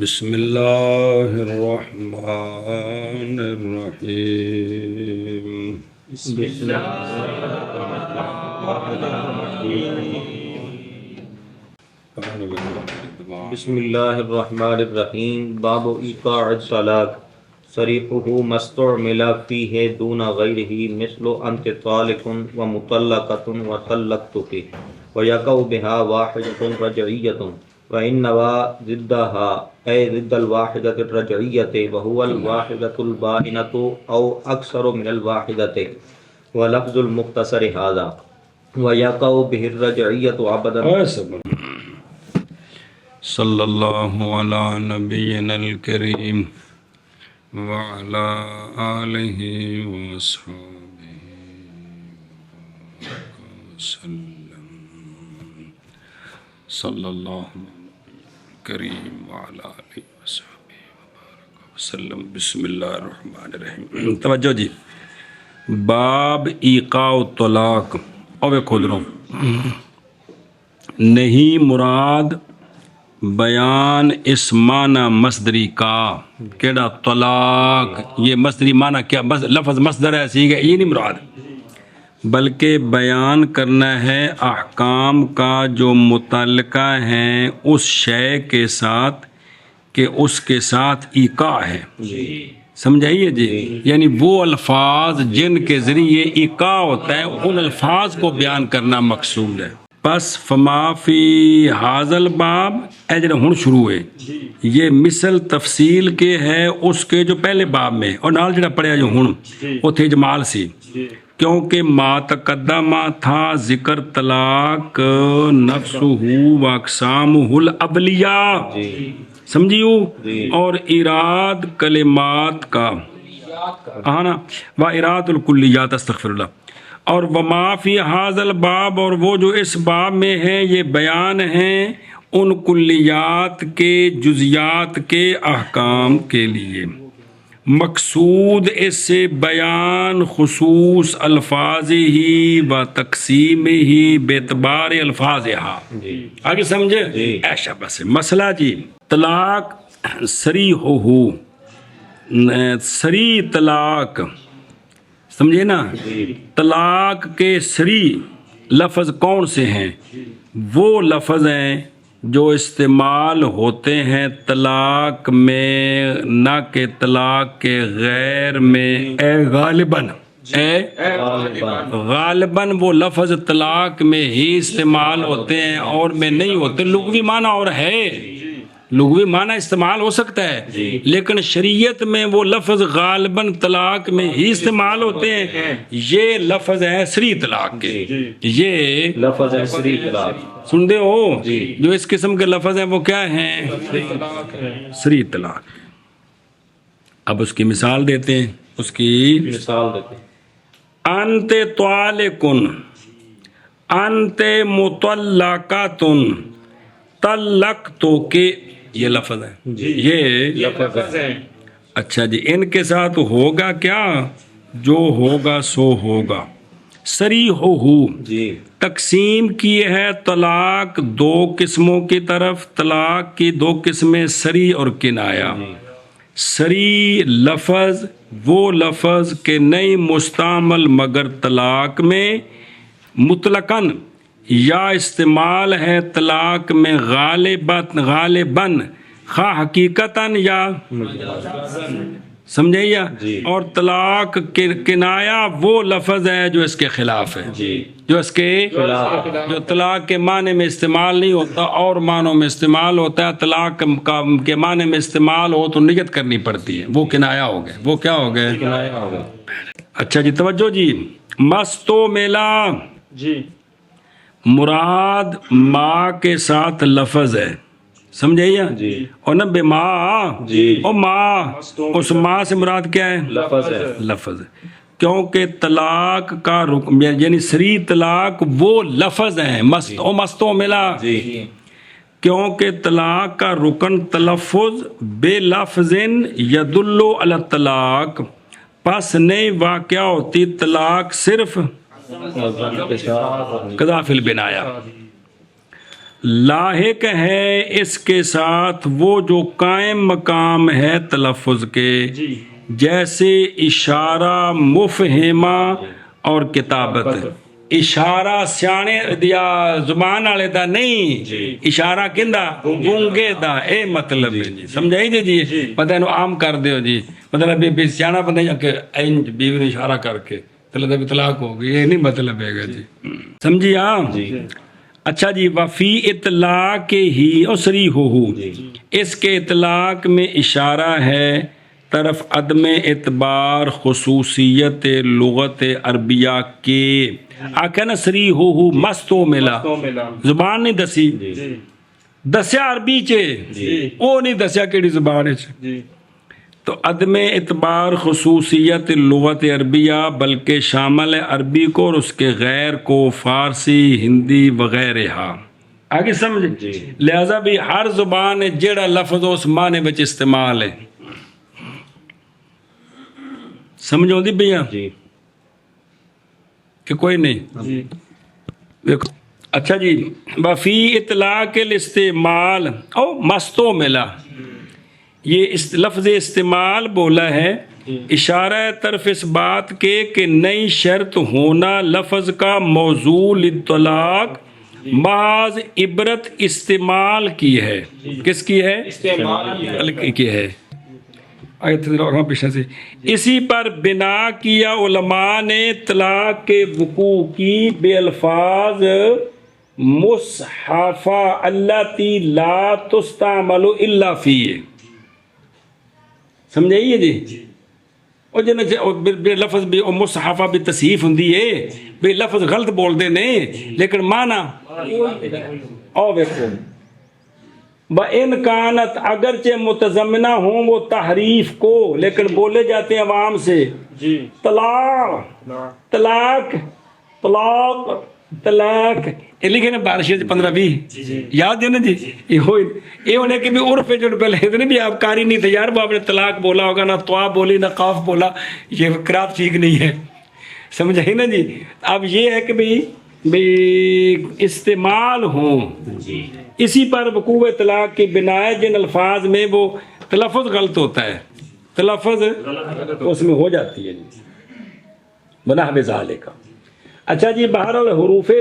بسم اللہ الرحمن الرحیم بسم اللہ الرحمن الرحیم باب ایقاع الطلاق صریحہ ما استعمل فیہ دون غیرہ مثل انت طالق و مطلقۃ و طلقتک ویقع بها واحدۃ رجعیۃ وانما ضدها اے ضد الواحدۃ الرجعیۃ وهو الواحدۃ البائنۃ او اکثر من الواحدۃ ولفظ المختصر هذا ویقع به الرجعیۃ ابدا. صلی اللہ علی نبینا الکریم وعلی آلہ وصحبہ وسلم. صلی اللہ کریم وعلی آلہ وصحبہ وسلم. بسم اللہ الرحمن الرحیم. توجہ جی، باب ایقاع الطلاق. اور کھول رہا ہوں، نہیں مراد بیان اس معنی مصدری کا کیڑا طلاق، یہ مصدری معنی کیا، لفظ مصدر ہے سیکھا، یہ نہیں مراد، بلکہ بیان کرنا ہے احکام کا جو متعلقہ ہیں اس شے کے ساتھ کہ اس کے ساتھ ایقاع ہے. سمجھائیے جی، یعنی وہ الفاظ جن کے ذریعے ایقاع ہوتا ہے ان الفاظ کو بیان کرنا مقصود ہے. پس فما فی حاضل باب اجر ہن شروع ہے، یہ مثل تفصیل کے ہے اس کے جو پہلے باب میں، اور نال جڑا پڑھیا جو ہن اتھے اجمال سی، کیونکہ ما تقدمہ تھا ذکر طلاق نفسہ و اقسامہ الابلیہ، سمجھیو، اور اراد کلمات کا آنا و اراد الکلیات، استغفر اللہ، اور وما فی حاضل باب، اور وہ جو اس باب میں ہیں یہ بیان ہیں ان کلیات کے جزیات کے احکام کے لیے. مقصود اس سے بیان خصوص الفاظ ہی و تقسیم ہی بیتبار الفاظ. آگے سمجھے ایسا بس مسئلہ جی. طلاق صریح ہو، صریح طلاق، سمجھے نا، طلاق کے صریح لفظ کون سے ہیں؟ وہ لفظ ہیں جو استعمال ہوتے ہیں طلاق میں، نہ کہ طلاق کے غیر میں. اے غالباً، غالباً وہ لفظ طلاق میں ہی استعمال ہوتے ہیں اور میں نہیں ہوتے. لغوی معنی اور ہے، لغوی معنی استعمال ہو سکتا ہے، لیکن شریعت میں وہ لفظ غالباً طلاق میں ہی استعمال ہوتے ہیں. یہ لفظ ہے صریح طلاق کے، یہ لفظ ہے صریح طلاق. سن دے ہو جو اس قسم کے لفظ ہیں وہ کیا ہیں؟ صریح طلاق. اب اس کی مثال دیتے ہیں، اس کی مثال دیتے ہیں. انت طالقن، انت مطلقاتن، طلقتو کے، یہ لفظ ہے، یہ لفظ ہے. اچھا جی، ان کے ساتھ ہوگا کیا؟ جو ہوگا سو ہوگا. صریح ہو جی، تقسیم کی ہے طلاق دو قسموں کی طرف. طلاق کی دو قسمیں صریح اور کنایا. صریح لفظ وہ لفظ کہ نہیں مستعمل مگر طلاق میں مطلقاً، یا استعمال ہے طلاق میں غالباً خواہ حقیقتاً یا سمجھے یا. اور طلاق کنایا وہ لفظ ہے جو اس کے خلاف ہے، جو اس کے جو طلاق کے معنی میں استعمال نہیں ہوتا اور معنوں میں استعمال ہوتا ہے. طلاق کے معنی میں استعمال ہو تو نیت کرنی پڑتی ہے، وہ کنایا ہو گئے. وہ کیا ہو گئے؟ اچھا جی توجہ جی. مستو میلا جی، مراد ماں کے ساتھ لفظ ہے، سمجھے یا جی، اور نہ بے ماں، جی، اور ماں، اس ماں سے مراد کیا ہے؟ لفظ ہے. لفظ ہے، کیونکہ طلاق کا رکن یعنی صریح طلاق وہ لفظ ہیں. مستو ملا، کیونکہ طلاق کا رکن تلفظ بے لفظ یدل علی الطلاق، پس نہیں واقع ہوتی طلاق صرف قضا فی البنایا. لاحق ہے اس کے ساتھ وہ جو قائم مقام ہے تلفظ کے، جیسے اشارہ، مفہمہ اور کتابت۔ اشارہ سیانے دیا زبان والے دا نہیں، اشارہ کندا گونگے دا، اے مطلب ہے جی، سمجھائی جی پتہ انہوں عام کر دیو جی، مطلب بھی سیانا بندہ یا کہ اینج بیوی نے اشارہ کر کے طلاق طلاق ہو گئی، یہ نہیں مطلب ہے گا جی، سمجھی آپ؟ اچھا جی، وفی اطلاق ہی اسری ہو، اس کے اطلاق میں اشارہ ہے طرف عدم اعتبار خصوصیت لغت عربیہ کے۔ آکھا نا سری ہو مستو ملا، زبان نہیں دسی، دسیا عربی چے، او نہیں دسیا کیڑی زبان چے، تو عدم اعتبار خصوصیت لغت عربیہ بلکہ شامل ہے عربی کو اور اس کے غیر کو، فارسی، ہندی وغیرہ۔ آگے سمجھ، لہذا بھی ہر زبان جیڑا لفظ اس معنی وچ استعمال ہے، سمجھ ہوندی بھیا کہ کوئی نہیں؟ دیکھو اچھا جی، وفی اطلاق الاستعمال او مستو ملا، یہ لفظ استعمال بولا ہے، اشارہ طرف اس بات کے کہ نئی شرط ہونا لفظ کا موضوع اطلاق محض عبرت استعمال کی ہے۔ کس کی ہے؟ استعمال کی ہے۔ پیچھے سے اسی پر بنا کیا علماء نے طلاق کے وقوع کی بے الفاظ مصحفہ اللاتی لا تستعمل الا فیہ، سمجھائیے جی؟ اور بے لفظ بھی مصحفہ بھی تصحیف ہوں ہے، بے لفظ غلط بول دے نہیں لیکن معنی او ویکھو وَإِنْ كَانَتْ اگرچہ متضمنہ ہوں وہ تحریف کو، لیکن بولے جاتے ہیں عوام سے طلاق طلاق طلاق طلاق، یہ لکھے نا 12-15-20 یاد ہے نا جی؟ یہ ہونے کے بھی عرف جو پہلے تھے بھی آپ کاری نہیں تھے یار، وہ آپ نے طلاق بولا ہوگا، نہ طوا بولی نہ قاف بولا، یہ قرات ٹھیک نہیں ہے، سمجھائی نا جی؟ اب یہ ہے کہ بھی استعمال ہوں، اسی پر وقوع طلاق کی بنا ہے جن الفاظ میں وہ تلفظ غلط ہوتا ہے، تلفظ اس میں ہو جاتی ہے جی، بنحو ذالک۔ اچھا جی، بہرحال حروف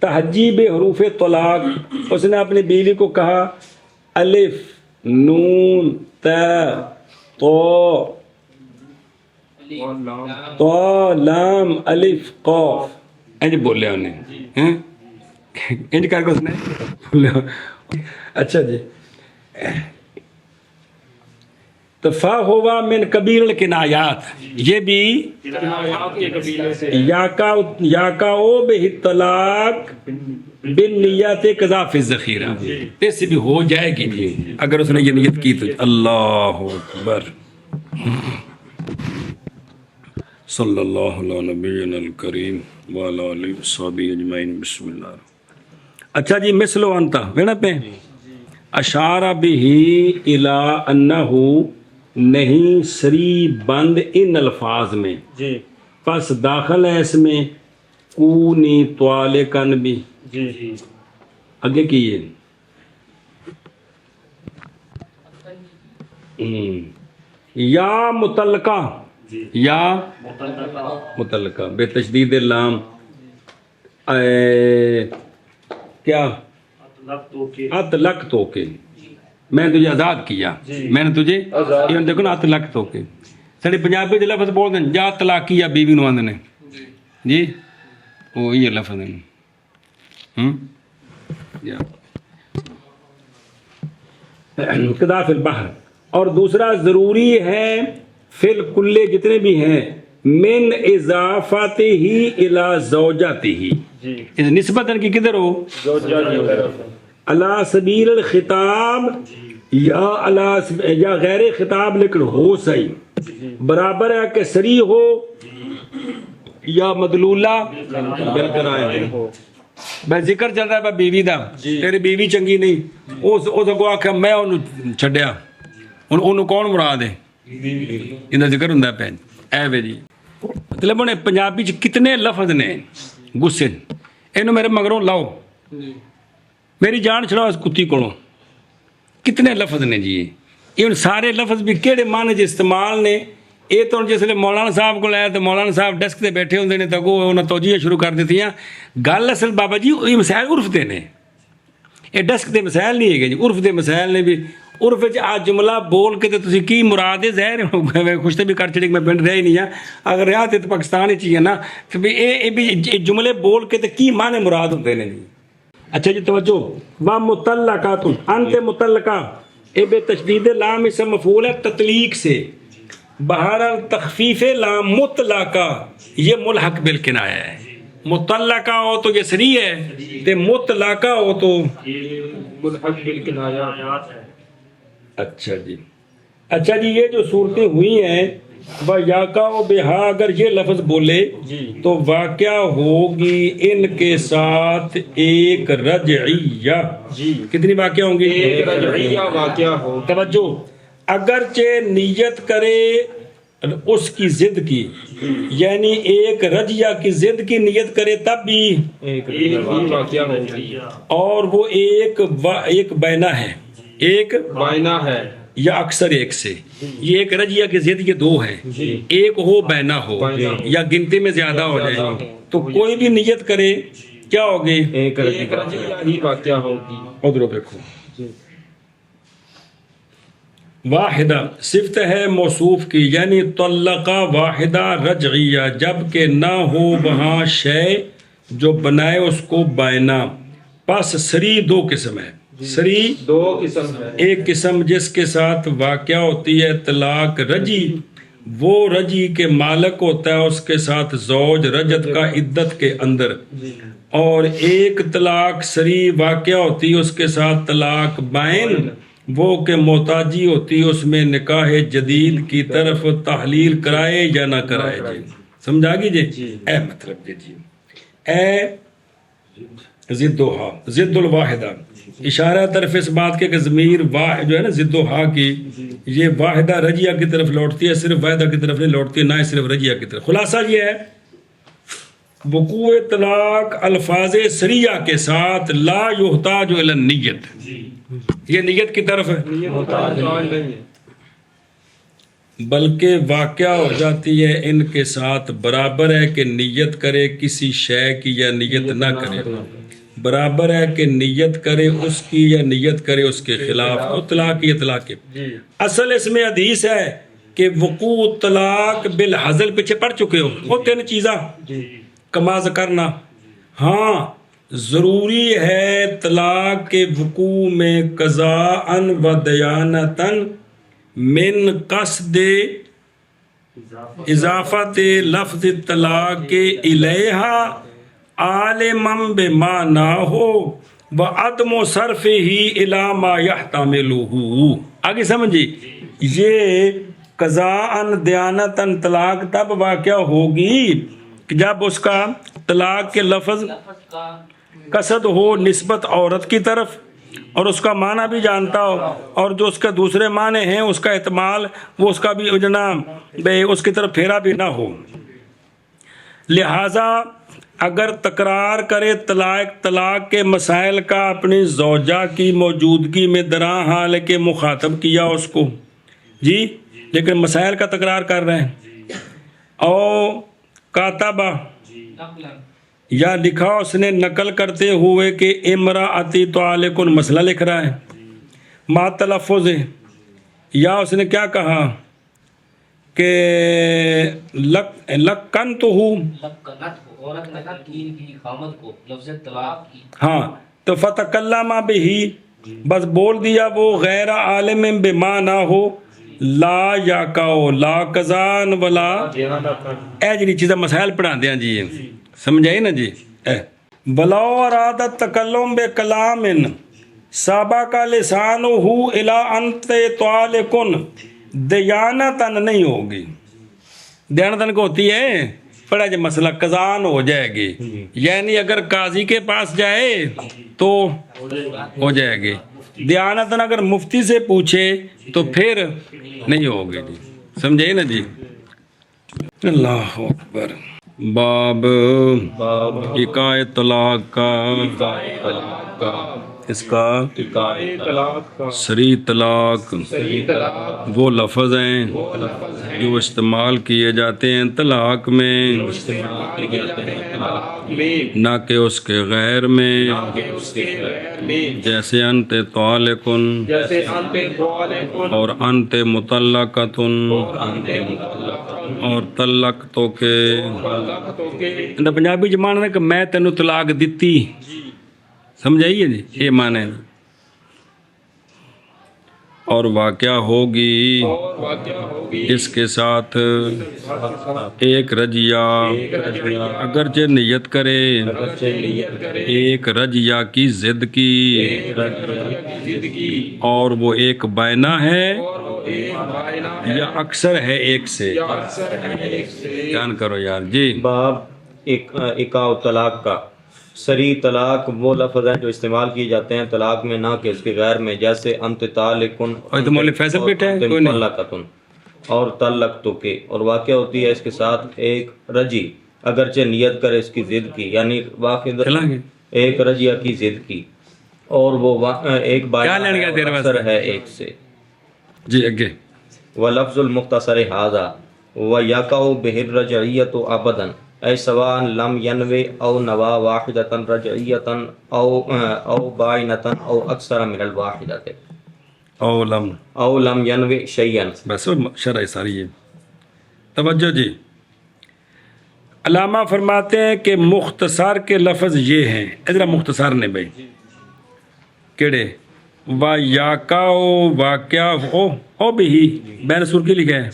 تہجی بے حروف طلاق، اس نے اپنی بیوی کو کہا الف نون تو لام الف قاف، انج بولے انہیں، انج کر کے اس نے۔ اچھا جی، تو فا ہوا من کبیر الکنایات، یہ بھی یا کا او بہ طلاق بالنیات قذاف الذخیرہ، اس سے بھی ہو جائے گی جی اگر اس نے یہ نیت کی تو۔ اللہ اکبر، صلی اللہ علیہ نبینا الکریم وعلی آلہ وصحبہ اجمعین، بسم اللہ۔ اچھا جی، مثل انتا وینا پہ اشارہ بھی الی انہ نہیں سری بند ان الفاظ میں، پس داخل ہے اس میں کونی طالقاً بھی، آگے کیے یا متعلقہ، یا متعلقہ بے تشدید لام، کیا اطلق تو کے، میں نے تجھے آزاد کیا، میں نے تجھے یہ دیکھو نا اطلق تو کے، سڑے پنجابی دے لفظ بول دیں جا طلاق کیا بیوی نو آندے جی، وہ یہ لفظ ہیں قذا فی البحر۔ اور دوسرا ضروری ہے فی الکل جتنے بھی ہیں من اضافت ہی الی زوجات ہی، اس نسبت کی کدھر ہو علی سبیل الخطاب یا غیر خطاب، لیکن ہو صحیح برابر ہے کہ صریح ہو یا مدلولہ بالقرائن ہو۔ میں ذکر چل رہا ہے بیوی دا، تیری بیوی چنگی نہیں، اس کو آخیا میں انہوں چھڈیا، انہوں کون مراد ہے؟ انہوں ذکر ہوں پہن اے بے جی، مطلب انہیں پنجابی کتنے لفظ نے غصے، انہوں میرے مگروں لاؤ میری جان چھڑاؤ اس کتی کو. کتنے لفظ نے جی یہ ہن سارے لفظ بھی کہڑے معنی چ استعمال نے. یہ تو جس ویلے مولانا صاحب کو آیا تو مولانا صاحب ڈیسک تے بیٹھے ہوندے نے تو انہیں توجیہ شروع کر دیتی ہیں. گل اصل بابا جی یہ مسائل عرف دے نے, یہ ڈیسک دے مسائل نہیں ہے جی, عرف دے مسائل نے. بھی عرف آ جملہ بول کے تو تسی کی مراد ہے ظاہر خوش بھی کر چڑی میں پنڈ رہا ہی نہیں ہاں. اگر رہا تو پاکستان ہی چاہیے نا تو بھی جملے بول کے تو کی معنی مراد ہوتے ہیں جی. اچھا جی توجہ. و مطلقات انت مطلقہ اے بے تشدید لام اسم مفعول ہے تطلیق سے. بہرحال تخفیف لام مطلقہ یہ ملحق بالکنایہ ہے. مطلقہ ہو تو یہ سری ہے تے مطلقہ ہو تو ملحق بالکنایات ہے. اچھا جی. اچھا جی یہ جو صورتیں ہوئی ہیں وہ یاقا و بہا اگر یہ لفظ بولے تو واقعہ ہوگی ان کے ساتھ ایک رجعیہ. کتنی واقعہ ہوں گی؟ ایک رجعیہ واقعہ ہو. توجہ. اگرچہ نیت کرے اس کی ضد کی, یعنی ایک رجیہ کی ضد کی نیت کرے تب بھی ایک واقعہ ہوگی. اور وہ ایک بینہ ہے, ایک بائنہ ہے یا اکثر ایک سے. یہ ایک رجیہ کی ضد یہ دو ہیں, ایک ہو بینہ ہو یا گنتی میں زیادہ ہو جائے تو کوئی بھی نیت کرے کیا ہوگی؟ ایک رجعیہ ہی واقعہ ہوگی. ادھر دیکھو. واحدہ صفت ہے موصوف کی, یعنی طلقہ واحدہ رجعیہ جب کہ نہ ہو وہاں شے جو بنائے اس کو بائنا. پس سری دو قسم ہے. سری دو قسم ہے. ایک قسم جس کے ساتھ واقعہ ہوتی ہے طلاق رجی, وہ رجی کے مالک ہوتا ہے اس کے ساتھ زوج رجت کا عدت کے اندر. اور ایک طلاق سری واقعہ ہوتی ہے اس کے ساتھ طلاق بائن, وہ کہ محتاجی ہوتی ہے اس میں نکاح جدید کی طرف تحلیل کرائے یا نہ کرائے. جی سمجھا گی جی؟ اے مطلب جی اے ضدھا ضد الواحدہ اشارہ طرف اس بات کے کہ ضمیر واحد جو ہے نا ضدھا کی یہ واحدہ رجیہ کی طرف لوٹتی ہے, صرف واحدہ کی طرف نہیں لوٹتی ہے, نہ صرف رجیہ کی طرف. خلاصہ یہ ہے وقوع طلاق الفاظ سریہ کے ساتھ لا یحتاج الی النیت, یہ نیت کی طرف ہے بلکہ واقعہ ہو جاتی ہے ان کے ساتھ. برابر ہے کہ نیت کرے کسی شے کی یا نیت نہ کرے, برابر ہے کہ نیت کرے اس کی یا نیت کرے اس کے خلاف. اور طلاق یہ طلاق کے اصل اس میں حدیث ہے کہ وقوع طلاق بالحزل پیچھے پڑھ چکے ہو. وہ تین چیزاں کما ذکرنا. ہاں ضروری ہے طلاق کے وقوع میں قضاءً و دیانتاً من قصد اضافت لفظ طلاق الیہا عالماً بما نہ ہو و عدم صرف ہی الی ما یحتملہ. آگے سمجھیے یہ قضاءً دیانتاً طلاق تب واقع ہوگی کہ جب اس کا طلاق کے لفظ قصد ہو نسبت عورت کی طرف اور اس کا معنی بھی جانتا ہو, اور جو اس کے دوسرے معنی ہیں اس کا احتمال وہ اس کا بھی جناب اس کی طرف پھیرا بھی نہ ہو. لہٰذا اگر تکرار کرے طلاق کے مسائل کا اپنی زوجہ کی موجودگی میں درا حال کہ مخاطب کیا اس کو جی, لیکن مسائل کا تکرار کر رہے ہیں. اور کاتبہ یا لکھا اس نے نقل کرتے ہوئے کہ امراتی طالق مسئلہ لکھ رہا ہے ما تلفظ, یا اس نے کیا کہا کہ لکن تو ہوں ہاں تو فتکلم بہی بس بول دیا وہ غیر عالم بما نہ ہو لا یا کاؤ لا قضان ولا اے جی چیزیں مسائل پڑھا دیا جی سمجھائی نا جی. بلاؤ ارادت تکلم بے کلام سابا کا لسان ہو الا انت طالقن دیانتن نہیں ہوگی. دیانتن کو ہوتی ہے پڑھا جی مسئلہ قضان ہو جائے گی, یعنی اگر قاضی کے پاس جائے تو ہو جائے گی. دیانتن اگر مفتی سے پوچھے تو پھر نہیں ہوگی جی. سمجھے نا جی. اللہ اکبر. باب باب اکائے طلاق کا، طلاق کا، اس کا طلاق کا، سری طلاق صحیح طلاق وہ لفظ ہیں جو استعمال کیے جاتے ہیں طلاق میں، استعمال کیے جاتے ہیں طلاق میں، نہ کہ اس کے غیر میں، کہ اس کے غیر میں، جیسے انت طالقن جیسے انت طالقن اور انت مطلقتن انت مطلق اور طلقتو کے طلاقوں کے پنجابی ਚ معنی ہے کہ میں تینوں طلاق دیتی، سمجھائیے جی یہ معنی ہے۔ اور واقعہ ہوگی اور واقع ہوگی اس کے ساتھ ایک رجیہ، اگرچہ نیت کرے نیت کرے ایک رجیہ کی ضد کی، زندگی اور وہ ایک بینہ ہے اور وہ ایک بائنا یا اکثر ہے ایک سے، اکثر ہے ایک سے۔ بیان کرو یار جی۔ باب اکاء طلاق کا، سری طلاق وہ لفظ ہیں جو استعمال کیے جاتے ہیں طلاق میں نہ کہ اس کے غیر میں، جیسے انت طالقن اور تو مولوی فیصل بیٹھا ہے کوئی نہیں، مطلقتن اور طلقتو کے، اور واقع ہوتی ہے اس کے ساتھ ایک رجی اگرچہ نیت کرے اس کی ضد کی، یعنی واقع چلیں گے ایک رجیہ کی ضد کی، اور وہ ایک کیا بائنا لین گیا تیرے اکثر ہے ایک سے۔ جی اگے ولفظ المختصر هذا ويقع به الرجعية أبدا أي سواء لم ينوي أو نوى واحدة رجعية أو باينة أو أكثر من الواحدة اولم أو لم ينوي شيئا۔ بس شرح ساری ہے، توجہ جی۔ علامہ فرماتے ہیں کہ مختصر کے لفظ یہ ہیں، ادھر مختصر نے بھائی کیڑے وا یا کا واقعہ او بھی بین سر کی لکھا ہے،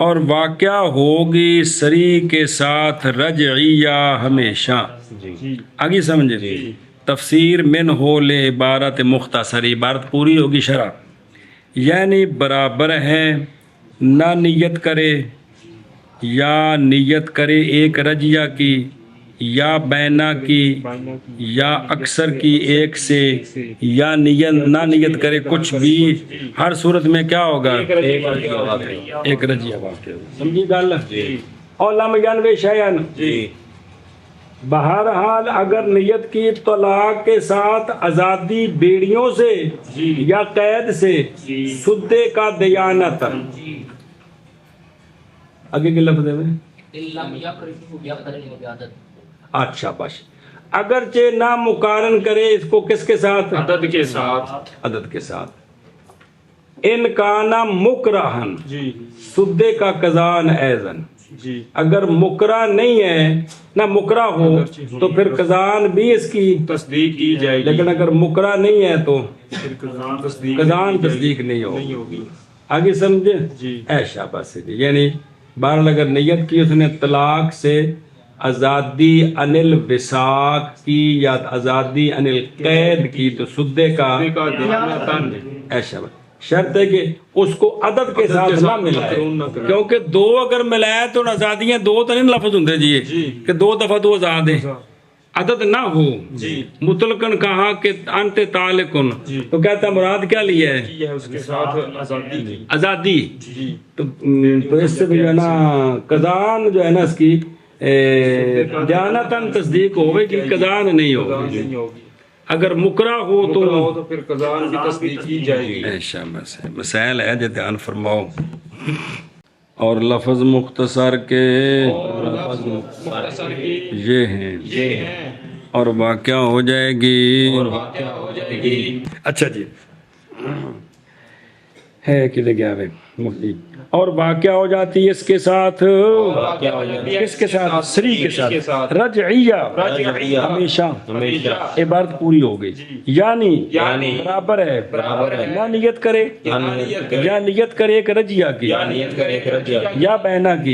اور واقعہ ہوگی سری کے ساتھ رجعیہ ہمیشہ، آگے سمجھے تفسیر من ہو لے عبارت مختصر، عبارت پوری ہوگی شرح، یعنی برابر ہے نہ نیت کرے یا نیت کرے ایک رجیہ کی یا بینا کی یا اکثر کی ایک سے، یا نیت نہ نیت کرے کچھ بھی، ہر صورت میں کیا ہوگا ایک رجیہ واقع ہوگا، سمجھی گل؟ اور لم ینوی شیئا، بہرحال اگر نیت کی طلاق کے ساتھ آزادی بیڑیوں سے یا قید سے، سدے کا دیانت، آگے کے لفظ میں اچھا بش، اگرچہ نہ مقارن کرے اس کو کس کے ساتھ، عدد کے ساتھ، عدد کے ساتھ، ان کا نام مکرہن، جی سدے کا قزان ایزن، جی اگر مکرہ نہیں ہے نہ مکرہ ہو تو پھر قزان بھی اس کی تصدیق کی جائے گی، لیکن اگر مکرہ نہیں ہے تو پھر تصدیق قزان تصدیق نہیں نہیں ہوگی، ہوگی۔ آگے سمجھے؟ جی ایشا بس یعنی بہرحال اگر نیت کی اس نے طلاق سے آزادی عن الوثاق کی یا آزادی عن القید کی تو سدے کا ایشا بس، شرط ہے کہ اس کو عدد کے ساتھ نہ ملائے، کیونکہ دو اگر ملائے تو آزادیاں دو تو نہیں لفظ ہوتے جی کہ دو دفعہ تو آزاد ہیں، عدد نہ ہو مطلقاً کہا کہ انت طالقن تو کہتا ہے مراد کیا لیا ہے اس کے ساتھ آزادی آزادی، تو اس سے بھی جو ہے نا قزان جو ہے نا اس کی دیانتاً تصدیق ہوگی کہ قزان نہیں ہوگی، اگر مکرہ ہو تو پھر قزان کی تصدیق کی جائے گی۔ ایشا مسائل ہے جو دھیان فرماؤ۔ اور لفظ مختصر کے یہ ہیں، اور واقعہ ہو جائے گی، اچھا جی ہے کدھر گیا ہے مفتی، اور واقعہ ہو جاتی ہے اس کے ساتھ، کس کے ساتھ؟ سری کے ساتھ، رجعیہ ہمیشہ، عبارت پوری ہو گئی، یعنی برابر ہے نہ نیت کرے یا نیت کرے ایک رجیہ کی یا بینا کی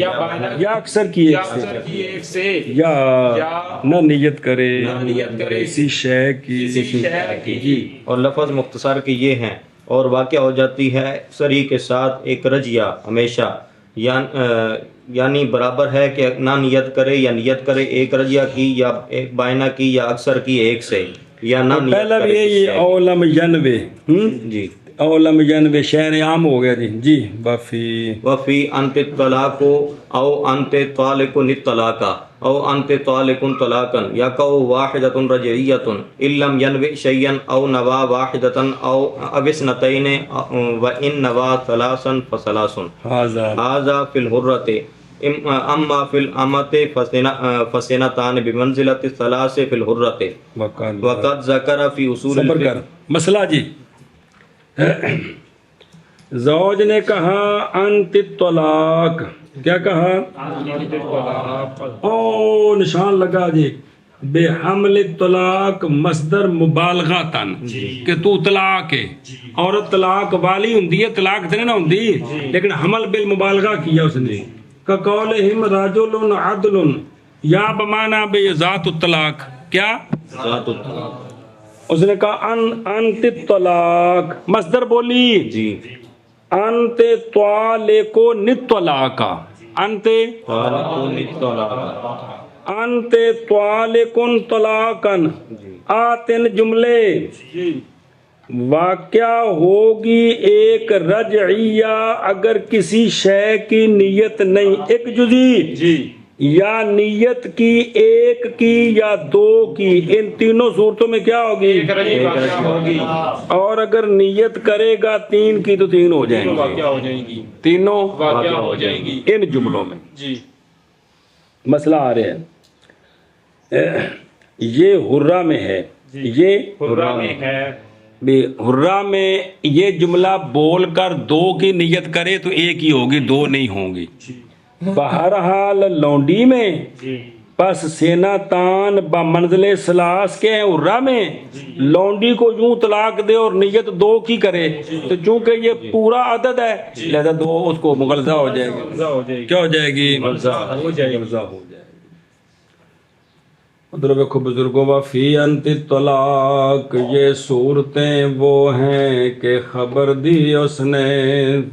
یا اکثر کی ایک سے، یا نہ نیت کرے کسی شے کی، اور لفظ مختصر کے یہ ہیں، اور واقع ہو جاتی ہے سری کے ساتھ ایک رجیہ ہمیشہ، یعنی برابر ہے کہ نہ نیت کرے یا نیت کرے ایک رجیہ کی یا ایک بائنا کی یا اکثر کی ایک سے، یا نہ نیت پہلا بھی کرے یہ اولم ینوے، جی او لم ینو شہر عام ہو گیا جی وفی وفی انت الطلاق او انت طالق الطلاق او انت طالق طلاقا یقع واحدۃ رجعیۃ ان لم ینو شیئا او نوا واحدۃ او اثنتین وان نوا ثلاثا فثلاث هذا فی الحرۃ اما فی الامۃ فسنتان بمنزلۃ الثلاث فی الحرۃ وقد ذکر فی اصول صبر کر مسئلہ جی زوج نے کہا انت طلاق کیا کہا او نشان لگا جی بے حمل طلاق مصدر مبالغاتن کہ تو طلاق ہے عورت طلاق والی ہوندی ہے طلاق تے نہ ہوندی لیکن حمل بالمبالغہ کیا اس نے کہ قولہم رجل عدل یا بمعنی بے ذات الطلاق کیا ذات الطلاق اس نے کہا انت طلاق مصدر بولی جی انت طالق نطلاقا انت انت طالق طلاقا آتن جملے واقع ہوگی ایک رجعیہ اگر کسی شے کی نیت نہیں ایک جزی یا نیت کی ایک کی یا دو کی ان تینوں صورتوں میں کیا ہوگی اور اگر نیت کرے گا تین کی تو تین ہو جائیں گی تینوں واقع ہو جائیں گی ان جملوں میں جی مسئلہ آ رہا ہے یہ حرہ میں ہے یہ حرہ میں ہے حرہ میں یہ جملہ بول کر دو کی نیت کرے تو ایک ہی ہوگی دو نہیں ہوں گی بہرحال لونڈی میں پس سینا تان بمنزل سلاس کے ہیں حرہ میں لونڈی کو یوں طلاق دے اور نیت دو کی کرے تو چونکہ یہ پورا عدد ہے لہذا دو اس کو مغلظہ ہو جائے گی کیا ہو جائے گی مغلظہ ہو جائے گی ادھر دیکھو بزرگوں وفی انت طلاق یہ صورتیں وہ ہیں کہ خبر دی اس نے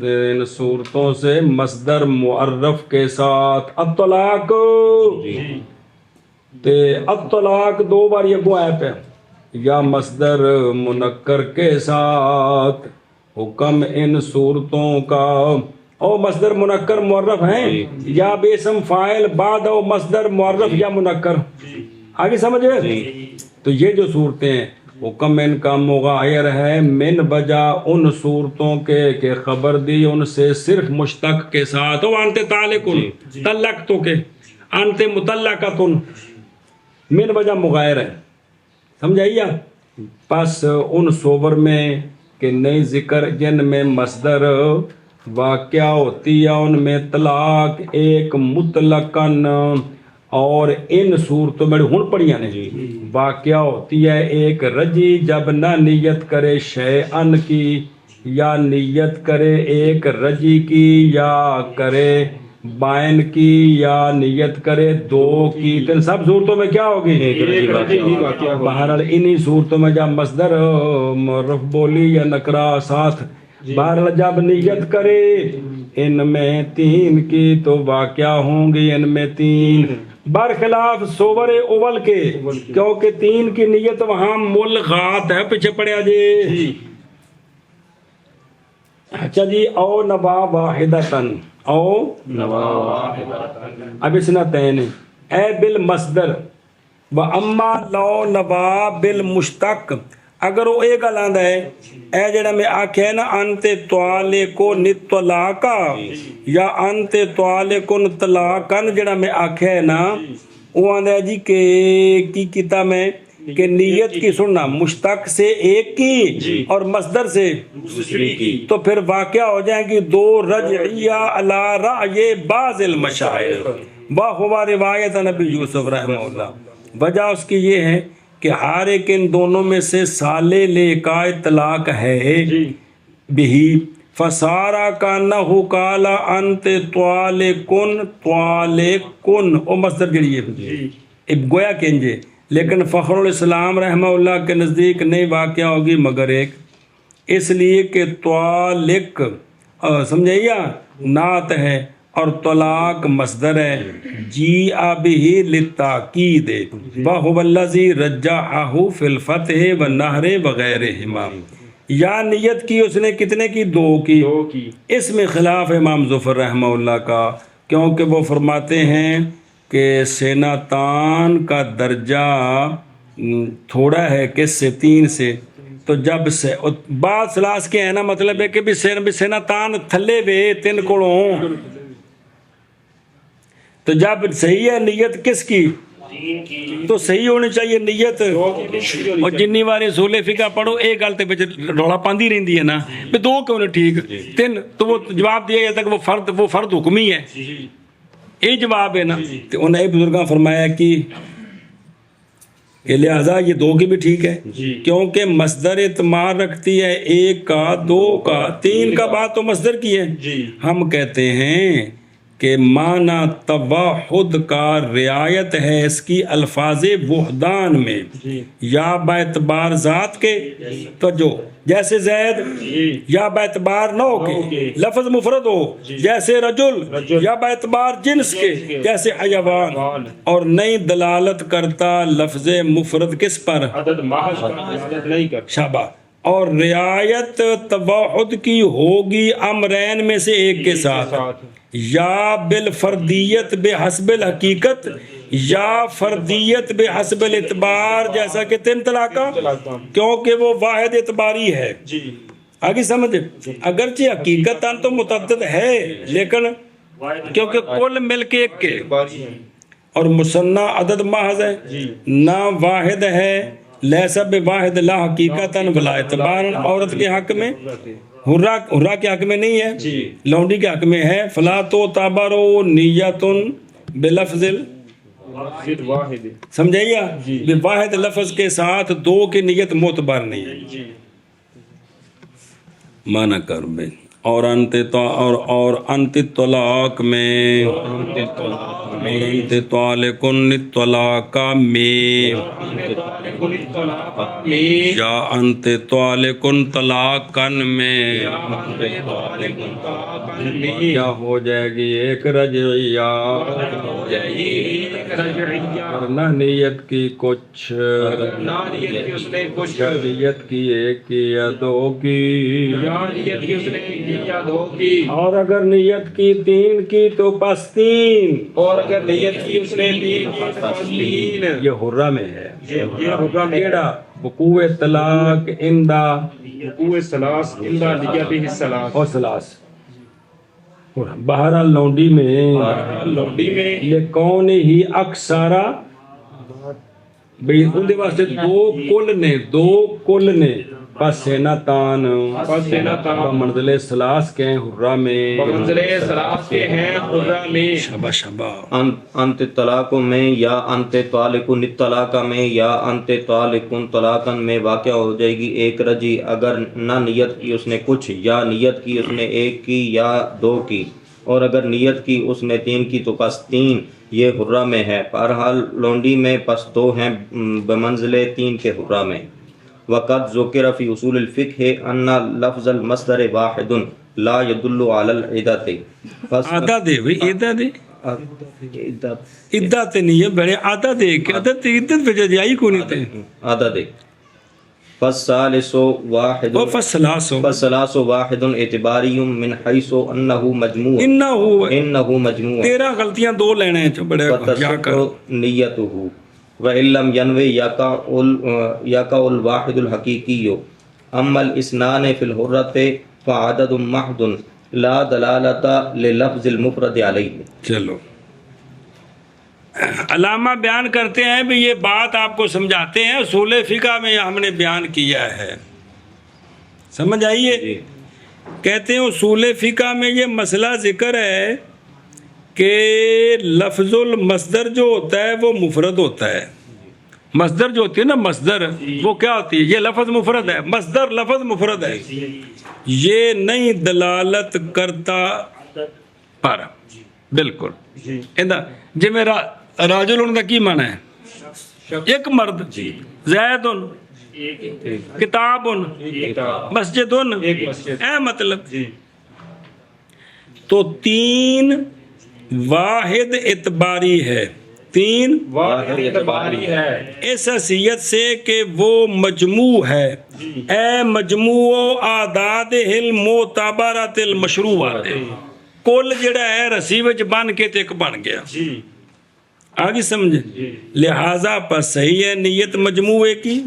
ان صورتوں سے مصدر معرف کے ساتھ الطلاق تے الطلاق دو بار یہ گو آیا پہ یا مصدر منکر کے ساتھ حکم ان صورتوں کا او مصدر منکر معرف ہیں یا بیسم فاعل بعد او مصدر معرف یا منکر آگے سمجھے تو یہ جو صورتیں ہیں حکم ان کا مغایر ہے من بجا ان صورتوں کے کہ خبر دی ان سے صرف مشتق کے ساتھ او انت طالقن طلق تو کے انت مطلقتن من بجا مغایر ہے سمجھائیے پس ان صور میں کہ نئی ذکر جن میں مصدر واقع ہوتی ہے ان میں طلاق ایک مطلقاً اور ان صورتوں میں ہن پڑھیاں نے واقع ہوتی ہے ایک رجی جب نہ نیت کرے شیئن کی یا نیت کرے ایک رجی کی یا کرے بائن کی یا نیت کرے دو کی تو ان سب صورتوں میں کیا ہوگی بہرحال انہی صورتوں میں جب مصدر معرف بولی یا نکرا ساتھ بہرحال جب نیت کرے ان میں تین کی تو واقع ہوں گی ان میں تین برخلاف صور اول کے کیونکہ تین کی نیت وہاں ملغات ہے پیچھے پڑے جی اچھا جی او نوا واحدتن او نوا واحدتن اب اسنتین اے بالمصدر و اما لو نوا بالمشتق اگر وہ یہ گل آندا ہے اے جڑا میں آکھیا نا انت طالق نطلاقا یا انت طالق طلاقا جڑا میں آکھیا ہے نا وہ آندا ہے جی کہ کی کیتا میں کہ نیت کی سننا مشتق سے ایک کی اور مصدر سے دوسری کی تو پھر واقع ہو جائیں گی دو رجعیہ علی رأی بعض المشاعر وہو روایت نبی یوسف رحمہ اللہ وجہ اس کی یہ ہے کہ ہر ایک ان دونوں میں سے سالے لے کا طلاق ہے بھی فسارا کا نہو کالا انت طالقن طالقن او مصدر جڑی ہے گویا کنجے لیکن فخر الاسلام رحمہ اللہ کے نزدیک نہیں واقع ہوگی مگر ایک اس لیے کہ طالق سمجھائیے نعت ہے اور طلاق مصدر ہے جی ابھی للتاکید وهو الذی رجعہ فی الفتح والنہر وغیرہما یا نیت کی اس نے کتنے کی؟ 2 کی. اس میں خلاف امام ظفر رحمہ اللہ کا، کیونکہ وہ فرماتے ہیں کہ سیناتان کا درجہ تھوڑا ہے کس سے؟ 3 سے. تو جب سے بعد سلاس کے ہیں نا، مطلب ہے کہ بھی سیناتان تھلے وے 3 کولوں. تو جب صحیح ہے نیت کس کی؟ تو صحیح ہونی چاہیے نیت. اور جنی بار اصول فقہ پڑھو ایک گل تے وچ رولا پاندی رہندی ہے نا بھی 2 کیوں نہیں ٹھیک 3، تو وہ جواب دیا جاتا کہ وہ فرد حکمی ہے. یہ جواب ہے نا. تو انہیں بزرگاں فرمایا کہ لہذا یہ 2 کی بھی ٹھیک ہے، کیونکہ مصدر اعتبار رکھتی ہے 1 کا، 2 کا، 3 کا. بات تو مصدر کی ہے. ہم کہتے ہیں کہ معنی توحد کا رعایت ہے اس کی الفاظ وحدان میں، یا باعتبار ذات کے، تو جو جیسے زید یا باعتبار نو کے لفظ مفرد ہو، جیسے رجل یا باعتبار جنس کے، جیسے حیوان. اور نئی دلالت کرتا لفظ مفرد کس پر؟ شابہ. اور رعایت توحد کی ہوگی امرین میں سے ایک کے ساتھ، یا بالفردیت بحسب الحقیقت، یا فردیت بحسب الاعتبار، جیسا کہ 3 طلاقہ، کیونکہ وہ واحد اعتباری ہے. آگے سمجھ. اگرچہ حقیقتاً تو متعدد ہے لیکن کیونکہ کل مل کے 1 کے، اور مثنیٰ عدد محض ہے، نہ واحد ہے، لیسا بواحد لا حقیقتاً ولا اعتباراً. عورت کے حق میں، حرہ کے حق میں نہیں ہے، لونڈی کے حق میں ہے. فلا تو تعبروا نیت بلفظ سمجھائیے، واحد لفظ کے ساتھ 2 کی نیت معتبر نہیں ہے. مانا کر بے. اور انت طلاق میں، انت طالقن طلاق میں، یا انت طالقن طلاقن میں کیا ہو جائے گی؟ ایک رجعیہ. ورنہ نیت کی کچھ، نیت کی 1 کی یا 2 کی، اور اگر نیت کی 3 کی تو بس 3، اور اگر نیت کی اس نے 3 کی تو بس 3. یہ حرہ میں ہے. کیڑا؟ وقوع طلاق اندہ وقوع ثلاث الا نیت الثلاث اور ثلاث. بہرحال لونڈی میں کون ہی اکثارا بھئی ان دے واسطے 2 کل نے پس سیناتان منزل ثلاث کے ہیں حرہ میں، منزل ثلاث کے ہیں حرہ میں. شبہ. انت طلاق میں یا انت طالقن طلاق میں یا انت طالقن طلاقن میں واقع ہو جائے گی 1 رجی اگر نہ نیت کی اس نے کچھ، یا نیت کی اس نے 1 کی یا 2 کی، اور اگر نیت کی اس نے 3 کی تو پس 3. یہ حرہ میں ہے. بہرحال لونڈی میں پس 2 ہیں بمنزل 3 کے حرہ میں. وقد ذکر فی اصول الفقہ ان لفظ المصدر واحد لا يدل على العدت. آدھا دے بھئی، عدہ دے، عدت نہیں ہے بڑے آدھا دے کہ عدت پہ جائی کو نہیں تے آدھا دے. فالثالث واحد فالثلاث واحد اعتباری من حیث انه مجموع انه مجموع. 13 غلطیاں 2 لینے ہیں بڑے یا کر نیتہ وَإِن لَمْ يَنْوِ يَقَعُ الْوَاحِدُ الْحَقِيقِيُّ أَمَّا الْإِثْنَانِ فِي الْحُرَّةِ فَعَدَدٌ مَحْضٌ لَا دَلَالَةَ لِلَفْظِ الْمُفْرَدِ عَلَيْهِ. چلو علامہ بیان کرتے ہیں بھی یہ بات آپ کو سمجھاتے ہیں اصول فقہ میں ہم نے بیان کیا ہے. سمجھ آئیے؟ کہتے ہیں اصول فقہ میں یہ مسئلہ ذکر ہے کہ لفظ المصدر جو ہوتا ہے وہ مفرد ہوتا ہے. مصدر جو ہوتی ہے نا، مصدر وہ کیا ہوتی ہے؟ یہ لفظ مفرد ہے. مصدر لفظ مفرد ہے، یہ نہیں دلالت کرتا پر. بالکل جی میرا راجل ان کا کی معنی ہے؟ ایک مرد. زید کتاب مسجد اے مطلب. تو 3 واحد اعتباری ہے، تین واحد اعتباری ہے اس حیثیت سے کہ وہ مجموع ہے، اے مجموع اعداد المعتبرات المشروعات، کل جڑا ہے رسی وچ بن کے تے ایک بن گیا، جی آگے سمجھے، لہذا پس صحیح ہے نیت مجموعے کی،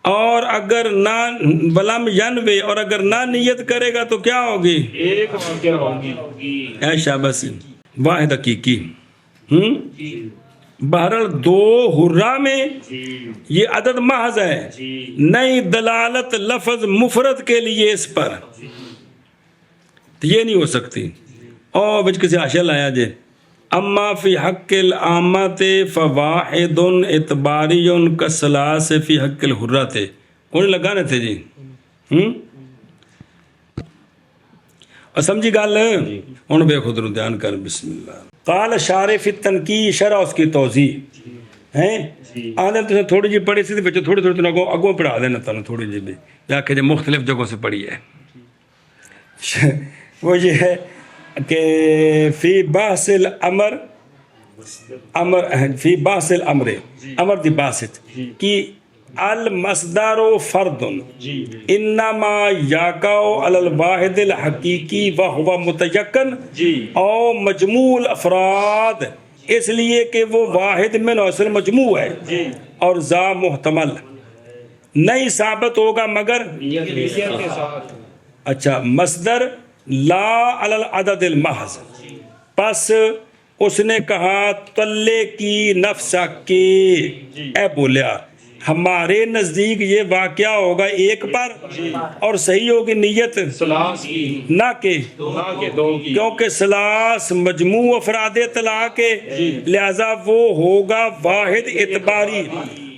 اور اگر نہ ولم ینوے، اور اگر نہ نیت کرے گا تو کیا ہوگی؟ ایک واقعہ ہوگی اے شاباش، واحد حقیقی۔ بہرحال دو حرہ میں یہ عدد محض ہے، نئی دلالت لفظ مفرد کے لیے اس پر، تو یہ نہیں ہو سکتی۔ اور بچ کسی حاشیہ لایا جے، اما فی حق العامت فواحد اعتباری کالثلاث فی حق الحرۃ، کون لگانے تھے جی؟ اور سمجھی گل ہوں بے خود رو دھیان کر، بسم اللہ۔ قال شارح فی التنقیح، شرح اس کی توضیح ہیں آدھے تو تھوڑی جی پڑھی سی بچے تھوڑی تھوڑی اگوں پڑھا دینا تمہیں تھوڑی جی بھی یا کہ مختلف جگہوں سے پڑھی ہے۔ وہ یہ ہے کہ فی بحث الامر، فی بحث الامر، امر دی باسط کی المصدر فرد انما یاقع علی الواحد الحقیقی وہو متیقن او مجموع الافراد، اس لیے کہ وہ واحد من اصل مجموع ہے اور ذا محتمل نہیں ثابت ہوگا مگر اچھا مصدر لا علی العدد المحض۔ پس اس نے کہا تلے کی نفسہ کے، اے بولیا ہمارے نزدیک یہ واقعہ ہوگا ایک پر، اور صحیح ہوگی نیت سلاس کی نہ کہ نہ کہ دو کی، کیونکہ سلاس مجموع افراد طلاق ہے، لہذا وہ ہوگا واحد اعتباری،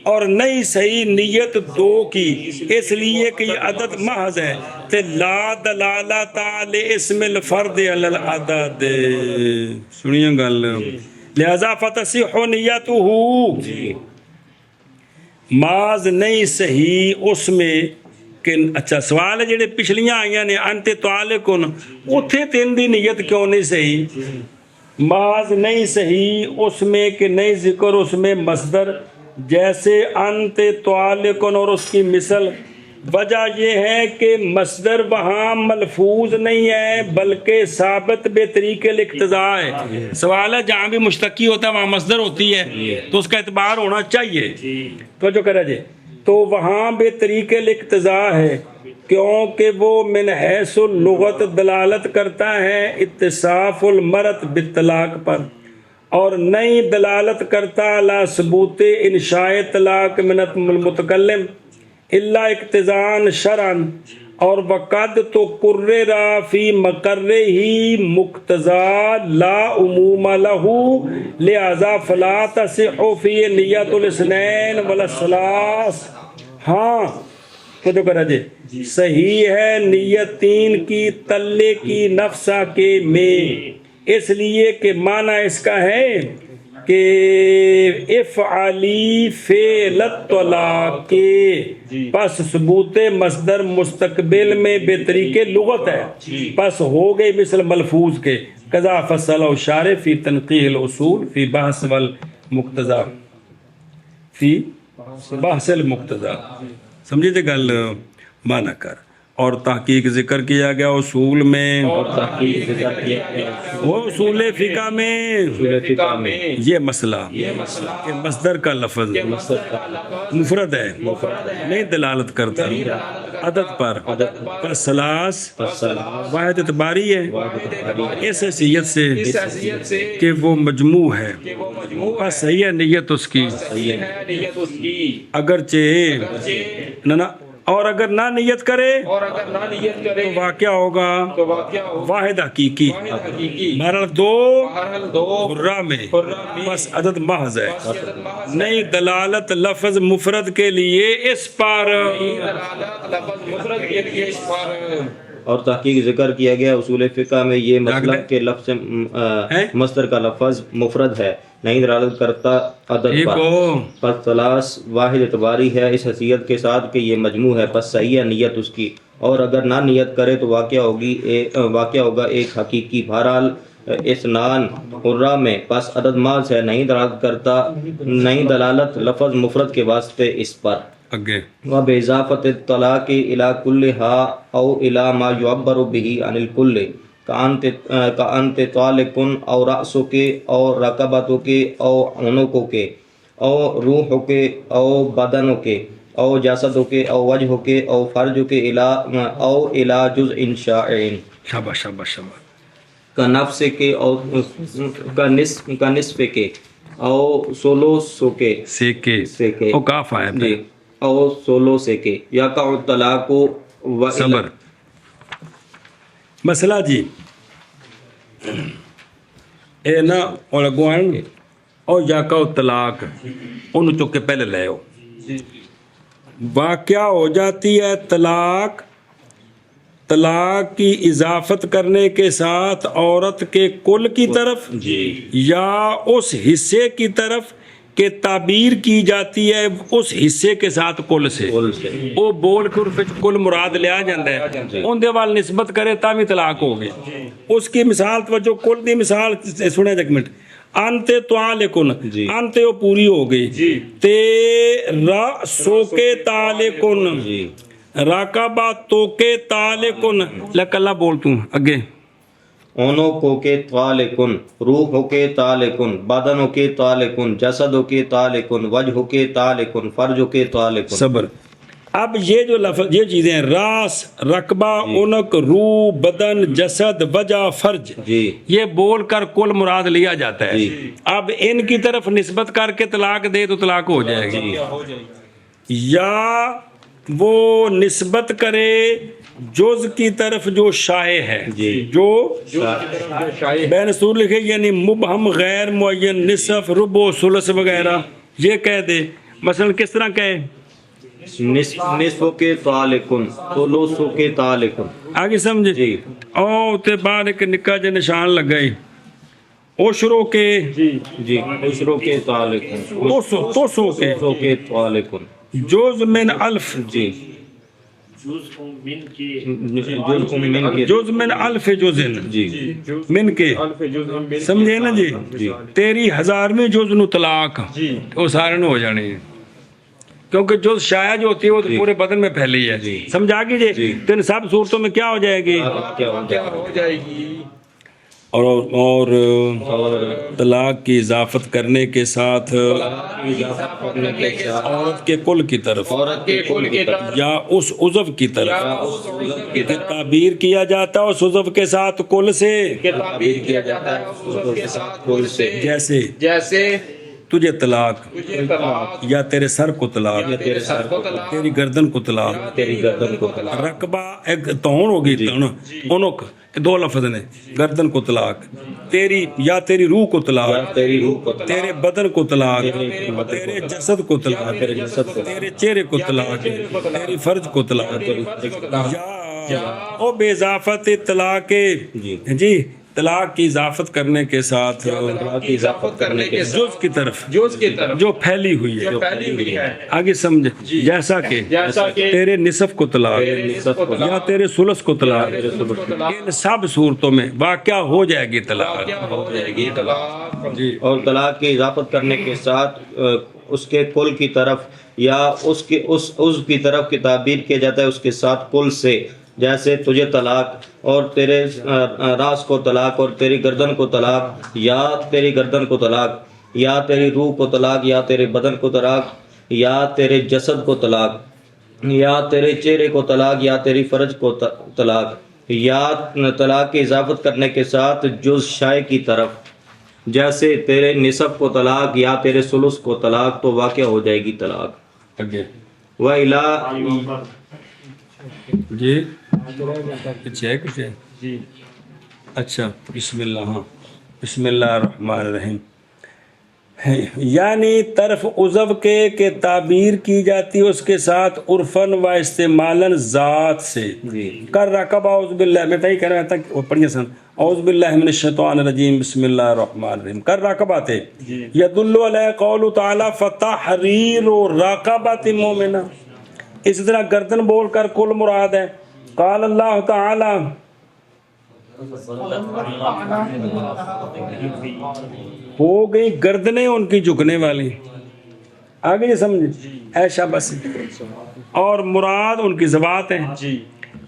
اور نہیں صحیح نیت دو کی، اس لیے کہ یہ عدد محض ہے، تے لا دلالت علی اسم الفرد علی العدد، سنیے گل، لہذا فتصح نیتہ، ماز نہیں صحیح اس میں کہ اچھا سوال ہے جڑے پچھلیاں آئیاں نے انت تعلقن، اتھے تین دی نیت کیوں نہیں صحیح؟ ماز نہیں صحیح اس میں کہ نہیں ذکر اس میں مصدر جیسے انت تعلقن اور اس کی مثل، وجہ یہ ہے کہ مصدر وہاں ملفوظ نہیں ہے بلکہ ثابت بے طریق الاقتضاء ہے۔ سوال ہے جہاں بھی مشتقی ہوتا ہے وہاں مصدر ہوتی ہے تو اس کا اعتبار ہونا چاہیے، تو جو کرا جائے تو وہاں بے طریق الاقتضاء ہے، کیونکہ وہ من حیث اللغت دلالت کرتا ہے اتصاف المرت بالطلاق پر، اور نئی دلالت کرتا علی ثبوت انشاء طلاق من المتکلم الا اقتضاء شرعا، اور وقد تو قرر فی مقرہ ہی مقتضا لا عموم لہ، لہذا فلا تصح فی نیت الاثنین ولا الثلاث۔ ہاں تو جو کرا جے صحیح ہے نیت تین کی تلے کی نفسہ کے میں، اس لیے کہ معنی اس کا ہے کہ افعلی فعل الطلاق، پس ثبوت مصدر مستقبل میں بے طریق لغت ہے، پس ہو گئی مثل ملفوظ کے، قضا فصل و شارع فی تنقیح الاصول فی بحث والمقتضا، فی بحث المقتضا، سمجھے تھے گل مانا کر۔ اور تحقیق ذکر کیا گیا اصول میں، اور تحقیق ذکر کیا گیا وہ اصول فقہ میں فقہ میں یہ مسئلہ کہ مصدر کا لفظ مفرد ہے، نہیں دلالت کرتا عدد پر سلاس واحد اعتباری ہے اس حیثیت سے کہ وہ مجموع ہے، بس صحیح ہے نیت اس کی اگرچہ نہ اور اگر نہ نیت کرے اور اگر نہ نیت کرے تو واقعہ ہوگا تو واقعہ ہوگا واحد حقیقی، حقیقی، بہرحال دو بہرحال دو حرہ میں بس عدد محض ہے، محض نہیں دلالت لفظ مفرد کے لیے اس پر، دلالت لفظ مفرد کے لیے اس پر۔ اور تحقیق ذکر کیا گیا اصول فقہ میں یہ مسلک کے لفظ مصدر کا لفظ مفرد ہے، نہیں دلالت کرتا عدد ایک پر، ہو پس ثلاث واحد اعتباری ہے اس حیثیت کے ساتھ کہ یہ مجموع ہے، پس صحیح ہے نیت اس کی، اور اگر نہ نیت کرے تو واقعہ ہوگا ایک حقیقی۔ بہرحال اسنان حرہ میں پس عدد ماض ہے، نہیں دلالت لفظ مفرد کے واسطے اس پر. اگے وباضافت الطلاق الى كلها او الى ما يعبر به عن الكل كأنت طالق او رأسك او رقبتك او عنقك او روحك او بدنك او جسدك او وجهك او فرجك او الى جزء شائع شاباش شاباش شاباش. كنفسك او كنصف کے او سولوسو کے سے کے او کاف آیا جی او سولو سے کے یقع الطلاق و صبر. مسئلہ جی اے نا اور اگوان او یاکا طلاق انہوں چک کے پہلے لے ہو واقعہ ہو جاتی ہے طلاق کی اضافت کرنے کے ساتھ عورت کے کل کی طرف یا اس حصے کی طرف کہ تعبیر کی جاتی ہے اس حصے کے ساتھ کل سے وہ بول کے عرف کل مراد لیا جاتا ہے ان دے وال نسبت کرے تاوی طلاق ہو گئے. اس کی مثال توجہ کل دی مثال سنے ایک منٹ. انتے طالقن انتے وہ پوری ہو گئی تے رأسو کے طالقن راکبہ تو کے طالقن لکلہ بولتوں اگے اونوں کے طالقن روحوں کے طالقن بدنوں کے طالقن جسدوں کے طالقن وجہوں کے طالقن فرجوں کے طالقن. صبر. اب یہ جو لفظ یہ چیزیں ہیں راس رقبہ اونک روح بدن جسد وجہ فرج یہ بول کر کل مراد لیا جاتا ہے. اب ان کی طرف نسبت کر کے طلاق دے تو طلاق ہو جائے گی یا وہ نسبت کرے جز کی طرف جو شائع ہے جو بین سور لکھے یعنی مبہم غیر معین نصف ربع ثلث وغیرہ یہ کہہ دے. مثلا کس طرح کہے نصف کے طالقن ثلث کے طالقن آگے سمجھے او تے بعد ایک نکا جے نشان لگ گئی اوشرو کے عشروں کے طالقن توسو کے طالقن جوز من الف جوز من الف جوزن من کے سمجھے نا جی تیری ہزارویں جوز نو طلاق وہ سارے نو ہو جانے کیونکہ جوز شائع جو ہوتی ہے وہ پورے بدن میں پھیلی ہے. سمجھا گی جی تو ان سب صورتوں میں کیا ہو جائے گی اور طلاق کی اضافت کرنے کے ساتھ عورت کے کل کی طرف یا اس عضو کی طرف تعبیر کیا جاتا ہے اس عضو کے ساتھ کل سے جیسے تجھے طلاق یا تیرے سر کو طلاق تیری گردن کو طلاق رقبہ ایک تون ہوگی اونک دو لفظ نے گردن کو طلاق تیری یا تیری روح کو طلاق تیرے بدن کو طلاق تیرے جسد کو طلاق تیرے چہرے کو طلاق تیری فرج کو طلاق یا او بے اضافت طلاق جی طلاق کی اضافت کرنے کے ساتھ جز کی طرف جو پھیلی ہوئی ہے آگے سمجھ جیسا کہ تیرے نصف کو طلاق یا تیرے ثلث کو طلاق ان سب صورتوں میں واقعہ ہو جائے گی طلاق. اور طلاق کی اضافت کرنے کے ساتھ اس کے کل کی طرف یا اس کی طرف کی تعبیر کیا جاتا ہے اس کے ساتھ کل سے جیسے تجھے طلاق اور تیرے راس کو طلاق اور تیری گردن کو طلاق یا تیری گردن کو طلاق یا تیری روح کو طلاق یا تیرے بدن کو طلاق یا تیرے جسد کو طلاق یا تیرے چہرے کو طلاق یا تیری فرج کو طلاق یا طلاق کی اضافت کرنے کے ساتھ جز شائع کی طرف جیسے تیرے نصف کو طلاق یا تیرے ثلث کو طلاق تو واقع ہو جائے گی طلاق. وَإِلَىٰ جی کچھ ہے کچھ ہے جی اچھا بسم اللہ ہاں بسم اللہ الرحمن الرحیم یعنی طرف عضو کے کہ تعبیر کی جاتی ہے اس کے ساتھ عرفاً و استعمالاً ذات سے کر رقبہ اعوذ باللہ میں تھی کہہ رہا تھا وہ پڑھیے سن اعوذ باللہ من الشیطان الرجیم بسم اللہ الرحمن الرحیم کر رقبہ تھے یدل علیہ قول تعالی فتحریر رقبۃ مومنہ. اسی طرح گردن بول کر کل مراد ہے. قال اللہ تعالی ہو گئی گردنیں ان کی جھکنے والی، آگے یہ سمجھ ایشا بس، اور مراد ان کی ذوات ہیں.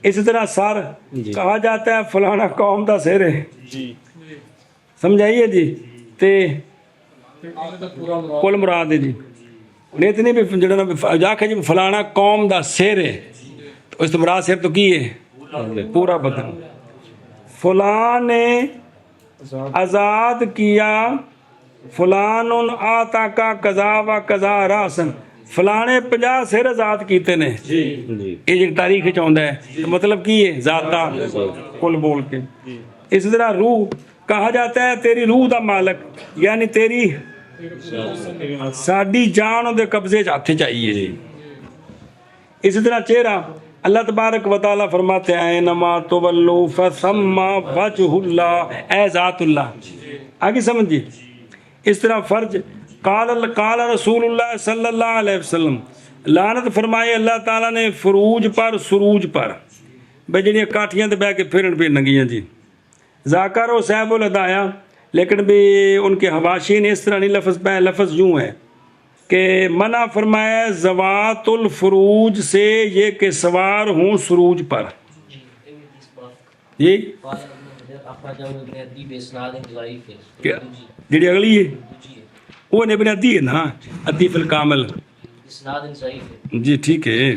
اسی طرح سر کہا جاتا ہے فلانا قوم دا سر ہے، سمجھائیے جی، تے کل مراد ہے جی. اتنی بھی جڑا جا کے جی فلانا قوم دا سر ہے، تو اس مراد سر تو کی ہے پورا بدن. فلاں نے آزاد کیا، فلان آتا کا قضا و قضا راسن، فلانے 50 سر آزاد کیتے نے. یہ جو تاریخ چاہتا ہے مطلب کی ہے ذاتا کل بول کے. اسی طرح روح کہا جاتا ہے تیری روح دا مالک، یعنی تیری ساڈی جان دے قبضے ہاتھ چاہیے جی. اسی طرح چہرہ اللہ تبارک و تعالیٰ فرماتے ہیں اینما تولو فثم وجہ اللہ، اے ذات اللہ. آگے سمجھیے. اس طرح فرج قال رسول اللہ صلی اللہ علیہ وسلم، لعنت فرمائے اللہ تعالیٰ نے فروج پر سروج پر، بھائی جڑیاں کاٹھیاں تے بہ کے پھرن پہ نگیاں جی. ذاکر و صاحب الہدایہ، لیکن بھی ان کے حواشی نے اس طرح نہیں لفظ پہ، لفظ یوں ہے کہ منع فرمایا زوات الفروج سے یہ کہ سوار ہوں سروج پر. یہ جڑی اگلی ہے وہ ابن عدی ہے نا، عدی فی الکامل جی ٹھیک ہے.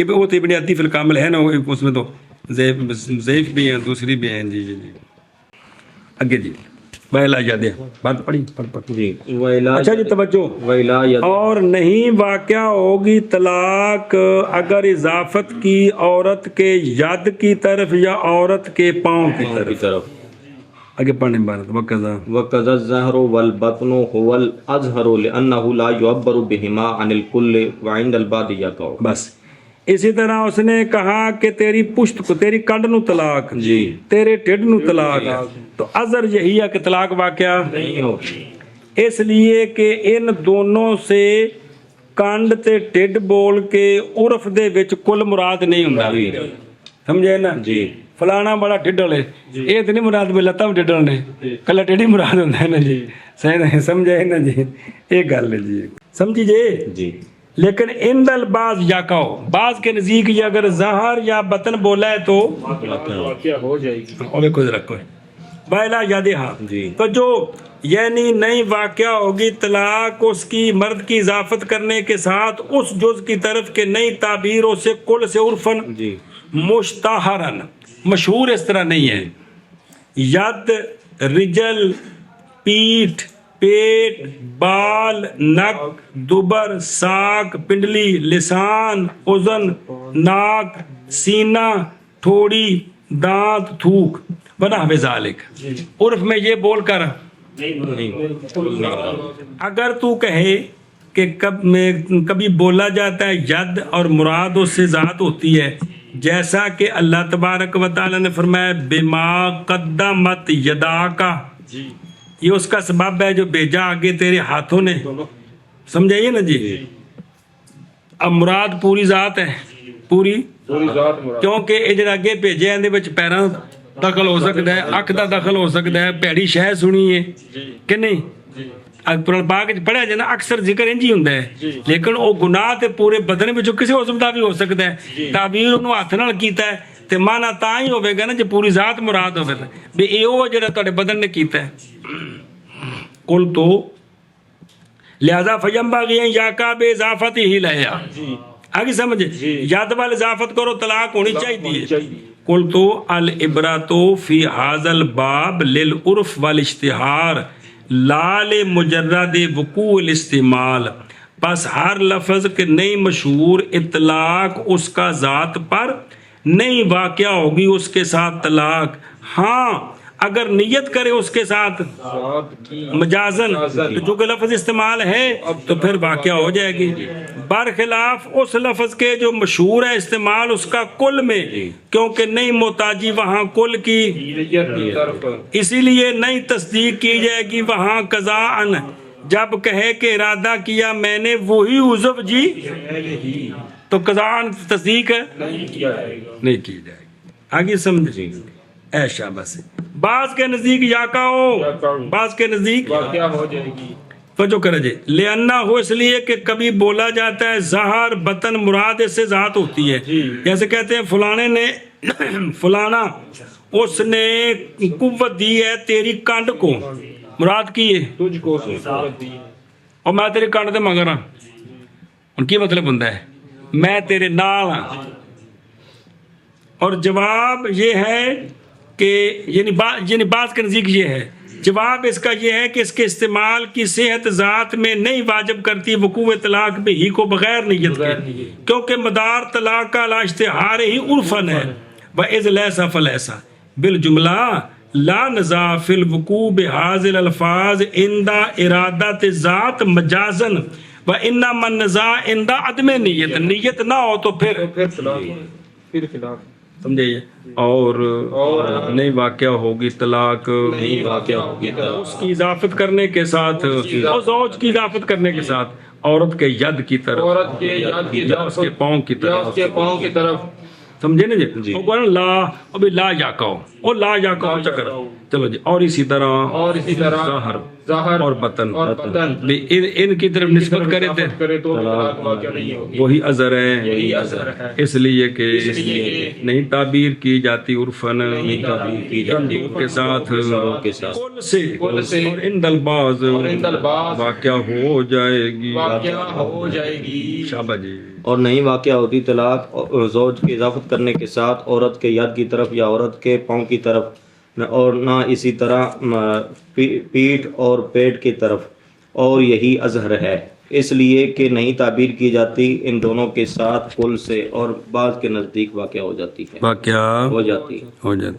وہ تو ابن عدی فی الکامل ہے نا، اس میں تو ضعیف بھی ہیں دوسری بھی ہیں. جی جی جی اگے جی ویلا یادیا بات پڑھی پڑھ جی. ویلا اچھا جی توجہ. ویلا اور نہیں واقع ہوگی طلاق اگر اضافت کی عورت کے ید کی طرف یا عورت کے پاؤں کی طرف. آگے پڑھنے بارت وقضا وقضا الظہر والبطن هو الازہر لانه لا يعبر بهما عن الكل وعند البعض يقع. بس اسی طرح اس نے کہا کہ تیری پشت کو، تیری کنڈ نو طلاق جی، تیرے ٹھڈ نو طلاق، تو ازر یہی ہے کہ طلاق واقعہ نہیں ہوگی، اس لیے کہ ان دونوں سے کنڈ تے ٹھڈ بول کے عرف دے وچ کل مراد نہیں ہوندا. سمجھے نا جی. فلانا بڑا ٹھڈل ہے، یہ تو نہیں مراد بھی لتا بھی ٹھڈل نے، کلا ٹھڈ ہی مراد ہوندا ہے نا جی. صحیح نہیں سمجھے نا جی، یہ گل ہے جی، سمجھی جی. لیکن ان الباز یا کہو بعض کے نزدیک یہ اگر ظاہر یا بطن بولا ہے تو واقعہ ہو جائے گی. اوے کوئی رکھو بائلا یادہا. جی. تو جو یعنی نہیں واقعہ ہوگی طلاق اس کی مرد کی اضافت کرنے کے ساتھ اس جز کی طرف کے نئی تعبیر اسے کل سے عرفن جی. مشتہرن، مشہور اس طرح نہیں ہے. ید، رجل، پیٹھ، پیٹ، بال، نک، دبر، ساک، پنڈلی، لسان، اذن، ناک، سینہ، ٹھوڑی، دانت، تھوک، بنحو ذالک. عرف میں یہ بول کر اگر تو کہے کہ کبھی بولا جاتا ہے ید اور مراد اس سے ذات ہوتی ہے، جیسا کہ اللہ تبارک و تعالی نے فرمایا بما قدمت یداکا، یہ اس کا سبب ہے جو بھیجا آگے تیرے ہاتھوں نے. سمجھائیے نا جی. اب مراد پوری ذات ہے، پوری، کیونکہ یہ جڑا اگے بھیجے اندے وچ پیراں دخل ہو سکتا ہے، اکھ دا دخل ہو سکتا ہے، پیڑی شے سنی ہے کہ نہیں. قرآن پاک پڑھیا جائے نا اکثر ذکر انج ہی ہوندا ہے، لیکن وہ گناہ تے پورے بدن وچ کسی عضو دا بھی ہو سکتا ہے. تعبیر انہوں ہاتھ نال کیتا ہے تے مانا تاں ہی ہوے گا نا جے پوری ذات مراد ہوے بھی اے او جڑا تہاڈے بدن نے کیتا ہے. قل تو لہذا فینبغی ان یاکا بے اضافت ہی لیا. آگے سمجھے یاد وال اضافت کرو طلاق ہونی چاہیے. قل تو العبرۃ فی ھذا الباب للعرف والاشتہار لا لمجرد وقوع الاستعمال. بس ہر لفظ کے نئی مشہور اطلاق اس کا ذات پر نہیں واقع ہوگی اس کے ساتھ طلاق. ہاں اگر نیت کرے اس کے ساتھ مجازن تو جو کہ لفظ استعمال ہے تو پھر واقعہ ہو جائے گی، برخلاف اس لفظ کے جو مشہور ہے استعمال اس کا کل میں، کیونکہ نئی محتاجی وہاں کل کی، اسی لیے نئی تصدیق کی جائے گی وہاں قضاءً جب کہے کہ ارادہ کیا میں نے وہی عضو جی، تو قضاءً تصدیق نہیں کی جائے گی. آگے سمجھ اے شاباش بعض کے نزدیک یا کا ہو بعض کے نزدیک واقعہ ہو جائے گی. توجہ کرے جی لینا ہو اس لیے کہ کبھی بولا جاتا ہے ظہر بطن مراد اس سے ذات ہوتی ہے جیسے کہتے ہیں فلانے نے فلانا اس نے قوت دی ہے تیری کانڈ کو مراد کی ہے تجھ کو قوت دی اور میں تیری کانڈ تے مگر ہاں ان کی مطلب ہوں ہے میں تیرے نال ہاں اور جواب یہ ہے کہ یعنی بعض کے نزدیک یہ ہے جواب اس کا یہ ہے کہ اس کے استعمال کی صحت ذات میں نہیں واجب کرتی وقوع طلاق بھی ہی کو بغیر نیت کے کیونکہ مدار طلاق کا اشتہار ہی عرفن ہے وَإِذْ لَيْسَ فَلَيْسَ بالجملہ لا نزاع فی الوقوع بحاظل الفاظ اندہ ارادت ذات مجازن وَإِنَّمَا النَّزَاعُ عند عدم نیت نہ ہو تو پھر پھر خلاف سمجھے اور نہیں واقع ہوگی طلاق نہیں واقع ہوگی اس کی اضافت کرنے کے ساتھ اور زوج کی اضافت کرنے کے ساتھ عورت کے ید کی طرف عورت کے یاد کی یا اس کے پاؤں کی یا طرف اس کے پاؤں کی طرف سمجھے نا جی وہ کہنا لا ابھی لا یا کہو اور لا یا کہو چکر چلو جی اور اسی طرح اور اسی طرح ظاہر اور بطن اور بطن بھی ان کی طرف نسبت کرے تھے کرے تو طلاق واقع نہیں ہوگی. وہی اثر ہے یہی اثر ہے اس لیے کہ لیے نہیں تعبیر کی جاتی عرفن تعبیر کی جاتی کے ساتھ کے ساتھ کل سے اور ان الباز الباز واقع ہو جائے گی واقعہ ہو جائے گی. شاباش جی اور نہیں واقع ہوتی طلاق زوج کی اضافت کرنے کے ساتھ عورت کے ید کی طرف یا عورت کے پاؤں کی طرف اور نہ اسی طرح پیٹھ اور پیٹ کی طرف اور یہی اظہر ہے اس لیے کہ نہیں تعبیر کی جاتی ان دونوں کے ساتھ کل سے اور بعض کے نزدیک واقع ہو جاتی ہے واقع ہو جاتی ہے ہو جاتی